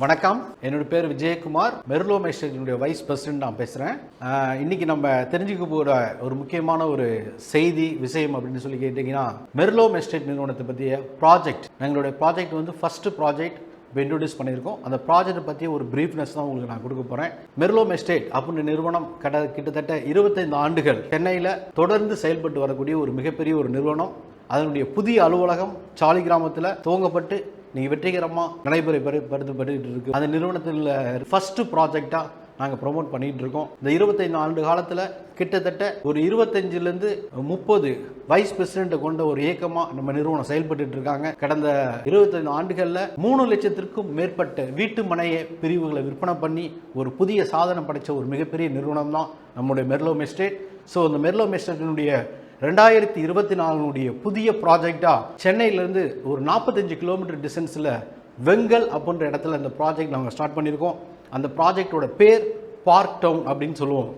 வணக்கம், என்னோட பேர் விஜயகுமார். மெர்லோம் எஸ்டேட்டினுடைய வைஸ் பிரசிடென்ட் நான் பேசுகிறேன். இன்னைக்கு நம்ம தெரிஞ்சுக்க போகிற ஒரு முக்கியமான ஒரு செய்தி விஷயம் அப்படின்னு சொல்லி கேட்டிங்கன்னா, மெர்லோம் எஸ்டேட் நிறுவனத்தை பற்றிய ப்ராஜெக்ட். எங்களுடைய ப்ராஜெக்ட் வந்து ஃபஸ்ட்டு ப்ராஜெக்ட் இன்ட்ரோடியூஸ் பண்ணியிருக்கோம். அந்த ப்ராஜெக்டை பற்றி ஒரு ப்ரீஃப்னஸ் தான் உங்களுக்கு நான் கொடுக்க போகிறேன். மெர்லோம் எஸ்டேட் அப்படின்ற நிறுவனம் கிட்டத்தட்ட 25 ஆண்டுகள் சென்னையில் தொடர்ந்து செயல்பட்டு வரக்கூடிய ஒரு மிகப்பெரிய ஒரு நிறுவனம். அதனுடைய புதிய அலுவலகம் சாலிகிராமத்தில் துவங்கப்பட்டு நீங்கள் வெற்றிகரமாக நடைமுறைப்படுத்தப்பட்டு இருக்கு. அந்த நிறுவனத்தில் ஃபர்ஸ்ட் ப்ராஜெக்டாக நாங்கள் ப்ரொமோட் பண்ணிகிட்டு இருக்கோம். இந்த 25 ஆண்டு காலத்தில் கிட்டத்தட்ட ஒரு 25லேருந்து 30 வைஸ் பிரசிடென்ட்டை கொண்ட ஒரு இயக்கமாக நம்ம நிறுவனம் செயல்பட்டு இருக்காங்க. கடந்த 25 ஆண்டுகளில் 3 லட்சத்திற்கும் மேற்பட்ட வீட்டு மனைய பிரிவுகளை விற்பனை பண்ணி ஒரு புதிய சாதனை படைத்த ஒரு மிகப்பெரிய நிறுவனம் தான் நம்முடைய மெர்லோம் எஸ்டேட். ஸோ அந்த மெர்லோம் எஸ்டேட்டினுடைய 2024 புதிய ப்ராஜெக்டாக சென்னையிலேருந்து ஒரு 45 கிலோமீட்டர் டிஸ்டன்ஸில் வெங்கல் அப்படின்ற இடத்துல இந்த ப்ராஜெக்ட் நாங்கள் ஸ்டார்ட் பண்ணியிருக்கோம். அந்த ப்ராஜெக்டோட பேர் பார்க் டவுன் அப்படின்னு சொல்லுவோம்.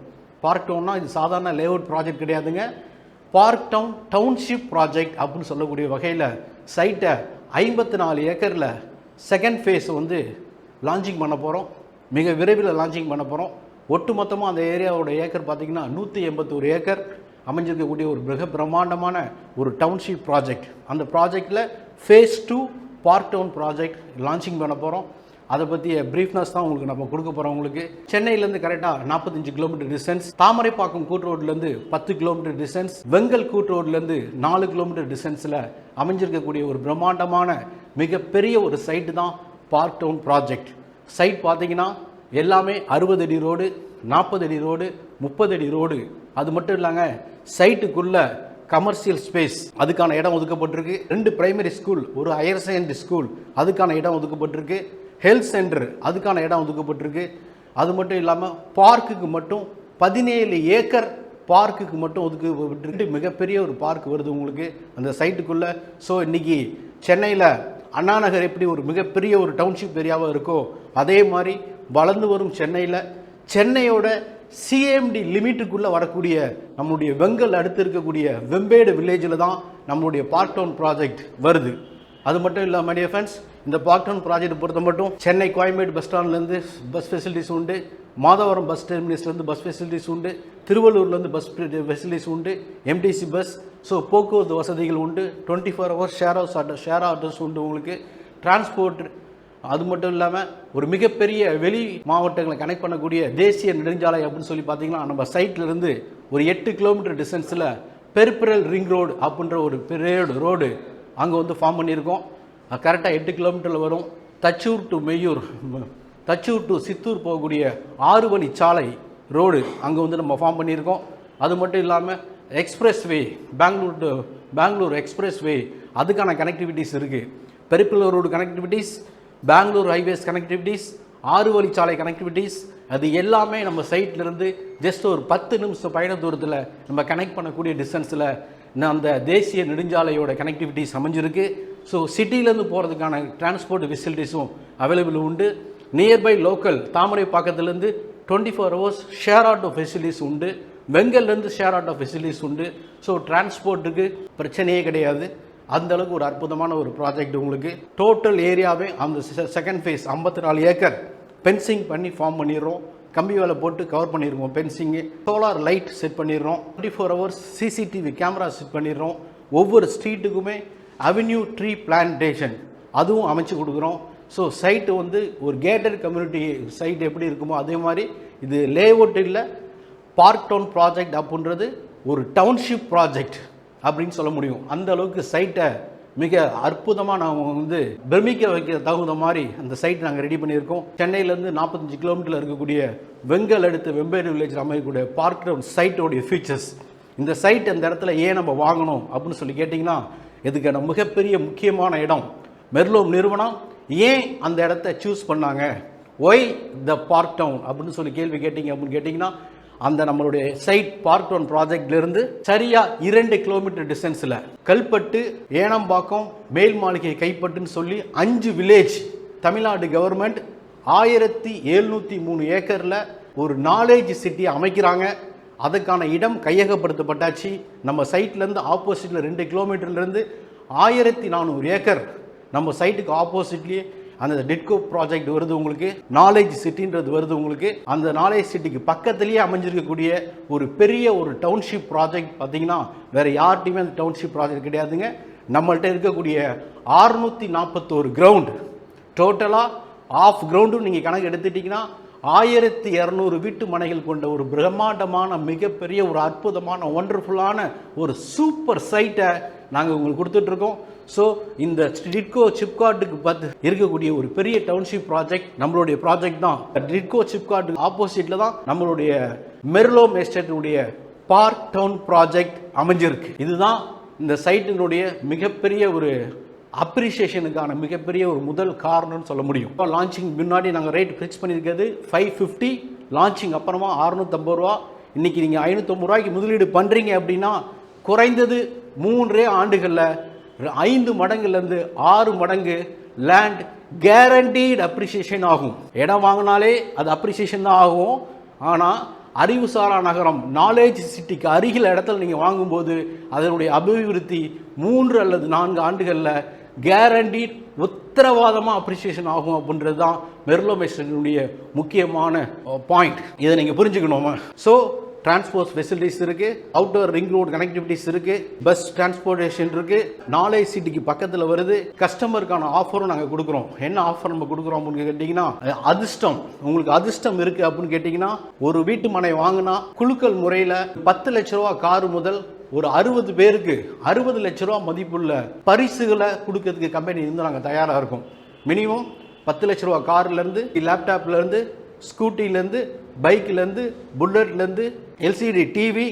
பார்க் டவுன்னா இது சாதாரண லேஅவுட் ப்ராஜெக்ட் கிடையாதுங்க. பார்க் டவுன் டவுன்ஷிப் ப்ராஜெக்ட் அப்படின்னு சொல்லக்கூடிய வகையில் சைட்டை 54 ஏக்கரில் செகண்ட் ஃபேஸ் வந்து லான்ச்சிங் பண்ண போகிறோம். மிக விரைவில் லான்ச்சிங் பண்ண போகிறோம். ஒட்டு மொத்தமாக அந்த ஏரியாவோட ஏக்கர் பார்த்திங்கன்னா 181 ஏக்கர் அமைஞ்சிருக்கக்கூடிய ஒரு மிக பிரம்மாண்டமான ஒரு டவுன்ஷிப் ப்ராஜெக்ட். அந்த ப்ராஜெக்டில் phase 2 park town project launching பண்ண போகிறோம். அதை பற்றிய ப்ரீஃப்னஸ் தான் உங்களுக்கு நம்ம கொடுக்க போகிறோம். உங்களுக்கு சென்னையிலேருந்து கரெக்டாக 45 கிலோமீட்டர் டிஸ்டன்ஸ், தாமரைப்பாக்கம் கூட்டு ரோட்லேருந்து 10 கிலோமீட்டர் டிஸ்டன்ஸ், வெங்கல் கூட்டு ரோட்லேருந்து 4 கிலோமீட்டர் டிஸ்டன்ஸில் அமைஞ்சிருக்கக்கூடிய ஒரு பிரம்மாண்டமான மிகப்பெரிய ஒரு சைட்டு தான் பார்க் டவுன் ப்ராஜெக்ட். சைட் பார்த்தீங்கன்னா எல்லாமே 60 அடி ரோடு, 40 அடி ரோடு, 30 அடி ரோடு. அது மட்டும் இல்லைங்க, சைட்டுக்குள்ள கமர்ஷியல் ஸ்பேஸ் அதுக்கான இடம் ஒதுக்கப்பட்டிருக்கு. 2 பிரைமரி ஸ்கூல், ஒரு ஹையர் செகண்டரி ஸ்கூல் அதுக்கான இடம் ஒதுக்கப்பட்டிருக்கு. ஹெல்த் சென்டர் அதுக்கான இடம் ஒதுக்கப்பட்டிருக்கு. அது மட்டும் இல்லாமல் பார்க்குக்கு மட்டும் 17 ஏக்கர் பார்க்குக்கு மட்டும் ஒதுக்கப்பட்டு மிகப்பெரிய ஒரு பார்க் வருது உங்களுக்கு அந்த சைட்டுக்குள்ளே. ஸோ இன்றைக்கி சென்னையில் அண்ணா நகர் எப்படி ஒரு மிகப்பெரிய ஒரு டவுன்ஷிப் ஏரியாவாக இருக்கோ, அதே மாதிரி வளர்ந்து வரும் சென்னையோட சிஎம்டி லிமிட்டுக்குள்ளே வரக்கூடிய நம்மளுடைய வெங்கல் அடுத்து இருக்கக்கூடிய வெம்பேடு வில்லேஜில் தான் நம்மளுடைய பார்க் டவுன் ப்ராஜெக்ட் வருது. அது மட்டும் இல்லாமல் மை டியர் ஃப்ரெண்ட்ஸ், இந்த பார்க் டவுன் ப்ராஜெக்ட் பொறுத்த மட்டும் சென்னை கோயம்பேடு பஸ் ஸ்டாண்ட்லேருந்து பஸ் ஃபெசிலிட்டிஸ் உண்டு, மாதவரம் பஸ் டெர்மினஸ்லேருந்து பஸ் ஃபெசிலிட்டிஸ் உண்டு, திருவள்ளூர்லேருந்து பஸ் ஃபெசிலிட்டிஸ் உண்டு, எம்டிசி பஸ். ஸோ போக்குவரத்து வசதிகள் உண்டு. 24 hours ஷேர் ஆட்டோஸ் உண்டு உங்களுக்கு, டிரான்ஸ்போர்ட். அது மட்டும் இல்லாமல் ஒரு மிகப்பெரிய வெளி மாவட்டங்களை கனெக்ட் பண்ணக்கூடிய தேசிய நெடுஞ்சாலை அப்படின்னு சொல்லி பார்த்தீங்கன்னா நம்ம சைட்லேருந்து ஒரு 8 கிலோமீட்டர் டிஸ்டன்ஸில் பெரிபரல் ரிங் ரோடு அப்படின்ற ஒரு பெரிய ரோடு அங்கே வந்து ஃபார்ம் பண்ணியிருக்கோம். கரெக்டாக 8 கிலோமீட்டரில் வரும். தச்சூர் டு மெய்யூர், தச்சூர் டு சித்தூர் போகக்கூடிய 6 வழி சாலை ரோடு அங்கே வந்து நம்ம ஃபார்ம் பண்ணியிருக்கோம். அது மட்டும் இல்லாமல் express way, Bangalore express way அதுக்கான கனெக்டிவிட்டிஸ் இருக்குது. Peripheral road connectivities, Bangalore highways connectivities, 6 வழி சாலை கனெக்டிவிட்டிஸ், அது எல்லாமே நம்ம சைட்லேருந்து ஜஸ்ட் ஒரு 10 நிமிஷம் பயண தூரத்தில் நம்ம கனெக்ட் பண்ணக்கூடிய டிஸ்டன்ஸில் அந்த தேசிய நெடுஞ்சாலையோட கனெக்டிவிட்டிஸ் அமைஞ்சிருக்கு. ஸோ சிட்டிலேருந்து போகிறதுக்கான டிரான்ஸ்போர்ட் ஃபெசிலிட்டிஸும் அவைலபிள் உண்டு. நியர்பை லோக்கல் தாமரைப்பாக்கத்துலேருந்து 24 hours ஷேர் ஆட்டோ ஃபெசிலிட்டிஸ் உண்டு. வெங்கல்லேருந்து ஷேர் ஆட்டோ ஃபெசிலிட்டிஸ் உண்டு. ஸோ டிரான்ஸ்போர்ட்டுக்கு பிரச்சனையே கிடையாது. அந்த அளவுக்கு ஒரு அற்புதமான ஒரு ப்ராஜெக்ட் உங்களுக்கு. டோட்டல் ஏரியாவே அந்த செகண்ட் ஃபேஸ் 54 ஏக்கர் பென்சிங் பண்ணி ஃபார்ம் பண்ணிடுறோம். கம்பி வேலை போட்டு கவர் பண்ணிடுவோம். பென்சிங்கு, சோலார் லைட் செட் பண்ணிடுறோம். 24 hours சிசிடிவி கேமரா செட் பண்ணிடுறோம். ஒவ்வொரு ஸ்ட்ரீட்டுக்குமே அவென்யூ ட்ரீ பிளான்டேஷன் அதுவும் அமைச்சு கொடுக்குறோம். ஸோ சைட்டு வந்து ஒரு கேட்டட் கம்யூனிட்டி சைட் எப்படி இருக்குமோ அதே மாதிரி இது லேஅவுட் இல்லை, பார்க் டவுன் ப்ராஜெக்ட் அப்படின்றது ஒரு டவுன்ஷிப் ப்ராஜெக்ட் அப்படின்னு சொல்ல முடியும். அந்த அளவுக்கு சைட்டை மிக அற்புதமாக நாங்கள் வந்து பிரமிக்க வைக்க தகுந்த மாதிரி அந்த சைட் நாங்கள் ரெடி பண்ணியிருக்கோம். சென்னையிலேருந்து 45 கிலோமீட்டரில் இருக்கக்கூடிய வெங்கல் அடுத்து வெம்பேடு வில்லேஜில் அமையக்கூடிய பார்க் டவுன் சைட்டோடைய ஃபீச்சர்ஸ். இந்த சைட் அந்த இடத்துல ஏன் நம்ம வாங்கணும் அப்படின்னு சொல்லி கேட்டிங்கன்னா, இதுக்கான மிகப்பெரிய முக்கியமான இடம். மெர்லோம் நிறுவனம் ஏன் அந்த இடத்த சூஸ் பண்ணாங்க, ஒய் த பார்க் டவுன் அப்படின்னு சொல்லி கேள்வி கேட்டிங்க அப்படின்னு கேட்டிங்கன்னா, அந்த நம்மளுடைய சைட் பார்க் டவுன் ப்ராஜெக்ட்லேருந்து சரியாக 2 கிலோமீட்டர் டிஸ்டன்ஸில் கல்பட்டு, ஏனம்பாக்கம், மேல் மாளிகை, கைப்பட்டுன்னு சொல்லி 5 வில்லேஜ் தமிழ்நாடு கவர்மெண்ட் 1703 ஏக்கரில் ஒரு நாலேஜ் சிட்டி அமைக்கிறாங்க. அதுக்கான இடம் கையகப்படுத்தப்பட்டாச்சு. நம்ம சைட்லேருந்து ஆப்போசிட்டில் 2 கிலோமீட்டர்லேருந்து 1400 ஏக்கர் நம்ம சைட்டுக்கு ஆப்போசிட்லேயே அந்த டிட்கோ ப்ராஜெக்ட் வருது உங்களுக்கு, நாலேஜ் சிட்டின்றது வருது உங்களுக்கு. அந்த நாலேஜ் சிட்டிக்கு பக்கத்திலேயே அமைஞ்சிருக்கக்கூடிய ஒரு பெரிய ஒரு டவுன்ஷிப் ப்ராஜெக்ட் பார்த்தீங்கன்னா வேற யார்ட்டையுமே அந்த டவுன்ஷிப் ப்ராஜெக்ட் கிடையாதுங்க. நம்மள்கிட்ட இருக்கக்கூடிய 641 கிரவுண்ட், டோட்டலாக ஆஃப் கிரவுண்டும் நீங்கள் கணக்கு எடுத்துட்டிங்கன்னா 1200 வீட்டு மனைகள் கொண்ட ஒரு பிரம்மாண்டமான மிகப்பெரிய ஒரு அற்புதமான ஒண்டர்ஃபுல்லான ஒரு சூப்பர் சைட்டை நாங்கள் உங்களுக்கு கொடுத்துட்ருக்கோம். ஸோ இந்த டிட்கோ சிப்காட்டுக்கு பார்த்து இருக்கக்கூடிய ஒரு பெரிய டவுன்ஷிப் ப்ராஜெக்ட் நம்மளுடைய ப்ராஜெக்ட் தான். டிட்கோ சிப்காட்டுக்கு ஆப்போசிட்டில் தான் நம்மளுடைய மெர்லோம் எஸ்டேட்டுடைய பார்க் டவுன் ப்ராஜெக்ட் அமைஞ்சிருக்கு. இதுதான் இந்த சைட்டினுடைய மிகப்பெரிய ஒரு அப்ரிசியேஷனுக்கான மிகப்பெரிய ஒரு முதல் காரணம்னு சொல்ல முடியும். இப்போ லான்ச்சிங் முன்னாடி நாங்கள் ரேட் ஃபிக்ஸ் பண்ணியிருக்கிறது 550, லான்ச்சிங் அப்புறமா 650 ரூபா. இன்றைக்கி நீங்கள் 550 ரூபாய்க்கு முதலீடு பண்ணுறீங்க அப்படின்னா குறைந்தது 3 ஆண்டுகளில் 5 மடங்குலேருந்து 6 மடங்கு லேண்ட் கேரண்டீட் அப்ரிசியேஷன் ஆகும். இடம் வாங்கினாலே அது அப்ரிசியேஷன் தான் ஆகும். ஆனால் அறிவுசாரா நகரம் நாலேஜ் சிட்டிக்கு அருகில் இடத்துல நீங்கள் வாங்கும்போது அதனுடைய அபிவிருத்தி 3 அல்லது 4 ஆண்டுகளில் கேரண்டீட் உத்தரவாதமாக அப்ரிசியேஷன் ஆகும் அப்படின்றது தான் மெர்லோம் எஸ்டேட்டினுடைய முக்கியமான பாயிண்ட். இதை நீங்கள் புரிஞ்சுக்கணுமா? ஸோ டிரான்ஸ்போர்ட் ஃபெசிலிட்டிஸ் இருக்குது, அவுட்டர் ரிங் ரோடு கனெக்டிவிட்டிஸ் இருக்குது, பஸ் டிரான்ஸ்போர்ட்டேஷன் இருக்குது, நாலேஜ் சிட்டிக்கு பக்கத்தில் வருது. கஸ்டமருக்கான ஆஃபரும் நாங்கள் கொடுக்குறோம். என்ன ஆஃபர் நம்ம கொடுக்குறோம் அப்படின்னு கேட்டிங்கன்னா, அதிர்ஷ்டம், உங்களுக்கு அதிர்ஷ்டம் இருக்குது அப்படின்னு கேட்டிங்கன்னா, ஒரு வீட்டு மனை வாங்கினா குலுக்கல் முறையில் 10 லட்ச ரூபா காரு முதல் ஒரு 60 பேருக்கு 60 லட்ச ரூபா மதிப்புள்ள பரிசுகளை கொடுக்கறதுக்கு கம்பெனி இருந்து நாங்கள் தயாராக இருக்கோம். மினிமம் 10 லட்ச ரூபா கார்லேருந்து, லேப்டாப்லேருந்து, ஸ்கூட்டிலேருந்து, பைக்லேருந்து, புல்லட்லேருந்து, எல்சிடி டிவி,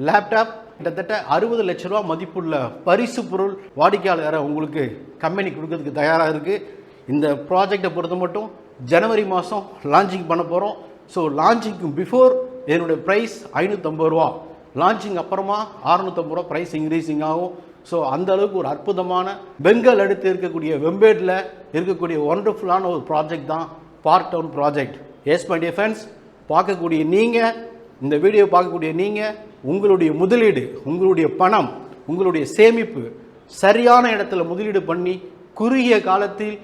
லேப்டாப், கிட்டத்தட்ட 60 லட்ச ரூபா மதிப்புள்ள பரிசு பொருள் வாடிக்கையாளரை உங்களுக்கு கம்பெனி கொடுக்கறதுக்கு தயாராக இருக்குது. இந்த ப்ராஜெக்டை பொறுத்த மட்டும் ஜனவரி மாதம் லான்ச்சிங் பண்ண போகிறோம். ஸோ லான்ச்சிங்க்கு பிஃபோர் என்னுடைய ப்ரைஸ் 550 ரூபா, லான்ச்சிங் அப்புறமா 650 ரூபா ப்ரைஸ் இன்க்ரீஸிங் ஆகும். ஸோ அந்த அளவுக்கு ஒரு அற்புதமான பெங்கால் அடுத்து இருக்கக்கூடிய வெம்பேடில் இருக்கக்கூடிய ஒண்டர்ஃபுல்லான ஒரு ப்ராஜெக்ட் தான் park town project. Yes my dear friends, பார்க்கக்கூடிய நீங்கள், இந்த வீடியோ பார்க்கக்கூடிய நீங்கள், உங்களுடைய முதலீடு, உங்களுடைய பணம், உங்களுடைய சேமிப்பு சரியான இடத்துல முதலீடு பண்ணி குறுகிய காலத்தில்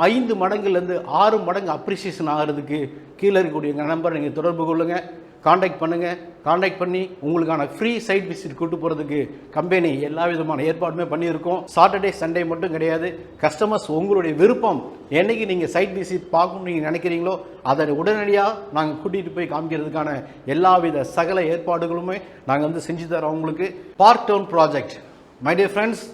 5 மடங்குலேருந்து 6 மடங்கு அப்ரிசியேஷன் ஆகிறதுக்கு கீழே இருக்கக்கூடிய நம்பரை நீங்கள் தொடர்பு கொள்ளுங்கள், காண்டாக்ட் பண்ணுங்கள். காண்டாக்ட் பண்ணி உங்களுக்கான ஃப்ரீ சைட் விசிட் கூட்டு போகிறதுக்கு கம்பெனி எல்லா விதமான ஏற்பாடுமே பண்ணியிருக்கோம். சாட்டர்டே சண்டே மட்டும் கிடையாது. கஸ்டமர்ஸ் உங்களுடைய விருப்பம் என்னைக்கு நீங்கள் சைட் விசிட் பார்க்கணும்னு நீங்கள் நினைக்கிறீங்களோ அதை உடனடியாக நாங்கள் கூட்டிகிட்டு போய் காமிக்கிறதுக்கான எல்லாவித சகல ஏற்பாடுகளுமே நாங்கள் வந்து செஞ்சு தரோம் உங்களுக்கு. Park town project my dear friends,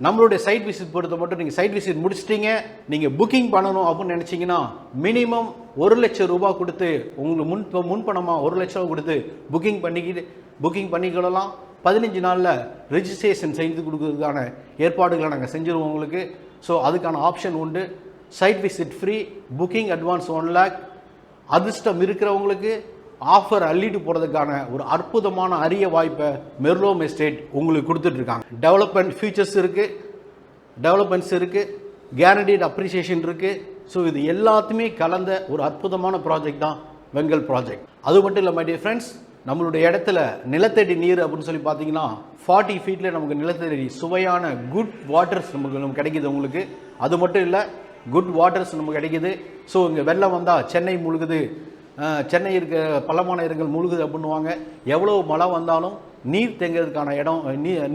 நம்மளுடைய சைட் விசிட் பொறுத்த மட்டும் நீங்கள் சைட் விசிட் முடிச்சிட்டிங்க, நீங்கள் புக்கிங் பண்ணணும் அப்படின்னு நினச்சிங்கன்னா மினிமம் 1 லட்சம் ரூபாய் கொடுத்து உங்களுக்கு முன்பணமாக 1 லட்சம் ரூபா கொடுத்து புக்கிங் பண்ணிக்கிடலாம். 15 நாளில் ரெஜிஸ்ட்ரேஷன் செய்து கொடுக்கறதுக்கான ஏற்பாடுகளை நாங்கள் செஞ்சுருவோம் உங்களுக்கு. ஸோ அதுக்கான ஆப்ஷன் உண்டு. Site visit free, booking advance 1 lakh. அதிர்ஷ்டம் இருக்கிறவங்களுக்கு ஆஃபர் அள்ளிட்டு போகிறதுக்கான ஒரு அற்புதமான அரிய வாய்ப்பை மெர்லோம் எஸ்டேட் உங்களுக்கு கொடுத்துட்ருக்காங்க. டெவலப்மெண்ட் ஃபீச்சர்ஸ் இருக்குது, டெவலப்மெண்ட்ஸ் இருக்குது, கேரண்டீட் அப்ரிசியேஷன் இருக்குது. ஸோ இது எல்லாத்தையுமே கலந்த ஒரு அற்புதமான ப்ராஜெக்ட் தான் வெங்கல் ப்ராஜெக்ட். அது மட்டும் இல்லை மை டியர் ஃப்ரெண்ட்ஸ், நம்மளுடைய இடத்துல நிலத்தடி நீர் அப்படின்னு சொல்லி பார்த்தீங்கன்னா 40 ஃபீட்டில் நமக்கு நிலத்தடி சுவையான குட் வாட்டர்ஸ் நமக்கு கிடைக்கிது உங்களுக்கு. அது மட்டும் இல்லை, குட் வாட்டர்ஸ் நமக்கு கிடைக்கிது. ஸோ இங்கே வெள்ளம் வந்தால் சென்னை முழுகுது, சென்னை இருக்க பள்ளமான இடங்கள் முழுகுது அப்படின்னுவாங்க. எவ்வளோ மழை வந்தாலும் நீர் தேங்கிறதுக்கான இடம்,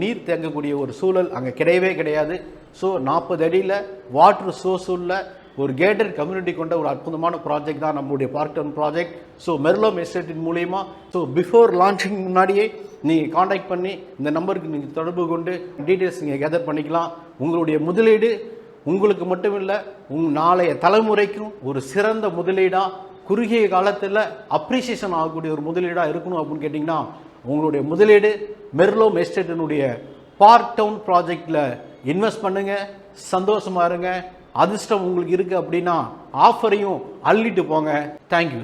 நீர் தேங்கக்கூடிய ஒரு சூழல் அங்கே கிடையவே கிடையாது. ஸோ 40 அடியில் வாட்டர் சோர்ஸ் உள்ள ஒரு கேட்டட் கம்யூனிட்டி கொண்ட ஒரு அற்புதமான ப்ராஜெக்ட் தான் நம்மளுடைய பார்க் டவுன் ப்ராஜெக்ட். ஸோ மெர்லோம் எஸ்டேட்டின் மூலிமா ஸோ பிஃபோர் லான்ச்சிங் முன்னாடியே நீங்கள் காண்டாக்ட் பண்ணி இந்த நம்பருக்கு நீங்கள் தொடர்பு கொண்டு டீட்டெயில்ஸ் நீங்கள் கேதர் பண்ணிக்கலாம். உங்களுடைய முதலீடு உங்களுக்கு மட்டும் இல்லை, நாளைய தலைமுறைக்கும் ஒரு சிறந்த முதலீடாக, குறுகிய காலத்தில் அப்ரிசியேஷன் ஆகக்கூடிய ஒரு முதலீடாக இருக்கணும் அப்படின்னு கேட்டிங்கன்னா உங்களுடைய முதலீடு மெர்லோம் எஸ்டேட்டினுடைய பார்க் டவுன் ப்ராஜெக்டில் இன்வெஸ்ட் பண்ணுங்கள். சந்தோஷமாக இருங்க. அதிர்ஷ்டம் உங்களுக்கு இருக்குது அப்படின்னா ஆஃபரையும் அள்ளிட்டு போங்க. தேங்க்யூ.